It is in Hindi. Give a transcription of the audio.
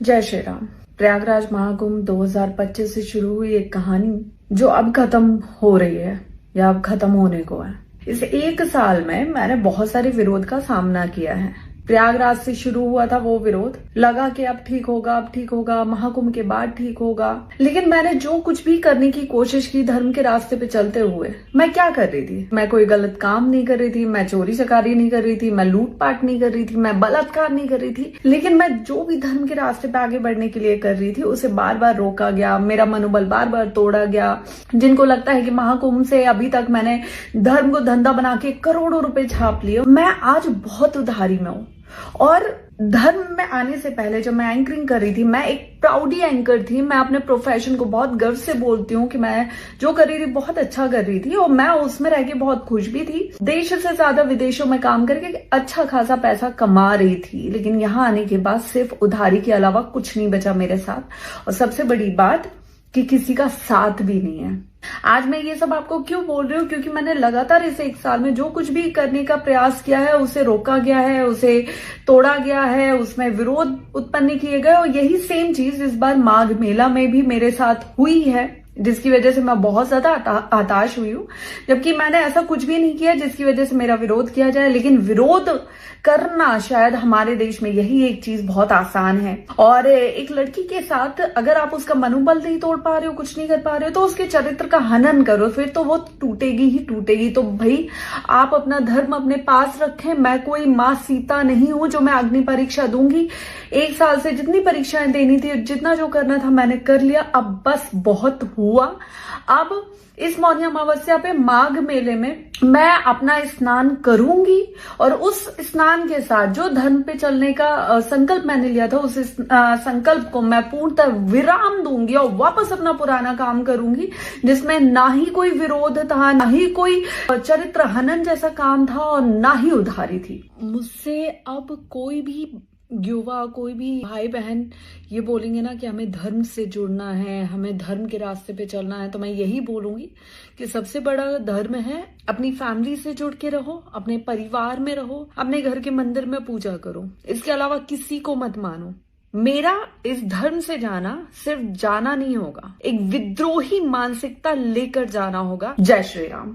जय श्री राम। प्रयागराज महाकुंभ 2025 से शुरू हुई एक कहानी जो अब खत्म हो रही है या अब खत्म होने को है। इस एक साल में मैंने बहुत सारे विरोध का सामना किया है। प्रयागराज से शुरू हुआ था वो विरोध, लगा कि अब ठीक होगा, अब ठीक होगा, महाकुंभ के बाद ठीक होगा। लेकिन मैंने जो कुछ भी करने की कोशिश की धर्म के रास्ते पे चलते हुए, मैं क्या कर रही थी? मैं कोई गलत काम नहीं कर रही थी, मैं चोरी चकारी नहीं कर रही थी, मैं लूटपाट नहीं कर रही थी, मैं बलात्कार नहीं कर रही थी। लेकिन मैं जो भी धर्म के रास्ते पे आगे बढ़ने के लिए कर रही थी उसे बार बार रोका गया, मेरा मनोबल बार बार तोड़ा गया। जिनको लगता है कि महाकुंभ से अभी तक मैंने धर्म को धंधा बना के करोड़ों रुपए छाप लिए, मैं आज बहुत उधारी में हूँ। और धर्म में आने से पहले जब मैं एंकरिंग कर रही थी, मैं एक प्राउडी एंकर थी। मैं अपने प्रोफेशन को बहुत गर्व से बोलती हूँ कि मैं जो कर रही थी बहुत अच्छा कर रही थी और मैं उसमें रह के बहुत खुश भी थी। देश से ज्यादा विदेशों में काम करके अच्छा खासा पैसा कमा रही थी। लेकिन यहाँ आने के बाद सिर्फ उधारी के अलावा कुछ नहीं बचा मेरे साथ। और सबसे बड़ी बात कि किसी का साथ भी नहीं है। आज मैं ये सब आपको क्यों बोल रही हूँ? क्योंकि मैंने लगातार इस एक साल में जो कुछ भी करने का प्रयास किया है उसे रोका गया है, उसे तोड़ा गया है, उसमें विरोध उत्पन्न किए गए। और यही सेम चीज इस बार माघ मेला में भी मेरे साथ हुई है, जिसकी वजह से मैं बहुत ज्यादा हताश हुई हूँ। जबकि मैंने ऐसा कुछ भी नहीं किया जिसकी वजह से मेरा विरोध किया जाए। लेकिन विरोध करना शायद हमारे देश में यही एक चीज बहुत आसान है। और एक लड़की के साथ अगर आप उसका मनोबल नहीं तोड़ पा रहे हो, कुछ नहीं कर पा रहे हो, तो उसके चरित्र का हनन करो, फिर तो वो टूटेगी ही टूटेगी। तो भाई आप अपना धर्म अपने पास रखें। मैं कोई माँ सीता नहीं हूं जो मैं अग्नि परीक्षा दूंगी। एक साल से जितनी परीक्षाएं देनी थी, जितना जो करना था मैंने कर लिया। अब बस बहुत हुआ। अब इस मौनी अमावस्या पे माघ मेले में मैं अपना स्नान करूंगी और उस स्नान के साथ जो धर्म पे चलने का संकल्प मैंने लिया था, उस संकल्प को मैं पूर्णतः विराम दूंगी और वापस अपना पुराना काम करूंगी, जिसमें ना ही कोई विरोध था, ना ही कोई चरित्र हनन जैसा काम था और ना ही उधारी थी। मुझसे अब कोई भी युवा, कोई भी भाई बहन ये बोलेंगे ना कि हमें धर्म से जुड़ना है, हमें धर्म के रास्ते पे चलना है, तो मैं यही बोलूंगी कि सबसे बड़ा धर्म है अपनी फैमिली से जुड़ के रहो, अपने परिवार में रहो, अपने घर के मंदिर में पूजा करो। इसके अलावा किसी को मत मानो। मेरा इस धर्म से जाना सिर्फ जाना नहीं होगा, एक विद्रोही मानसिकता लेकर जाना होगा। जय श्री राम।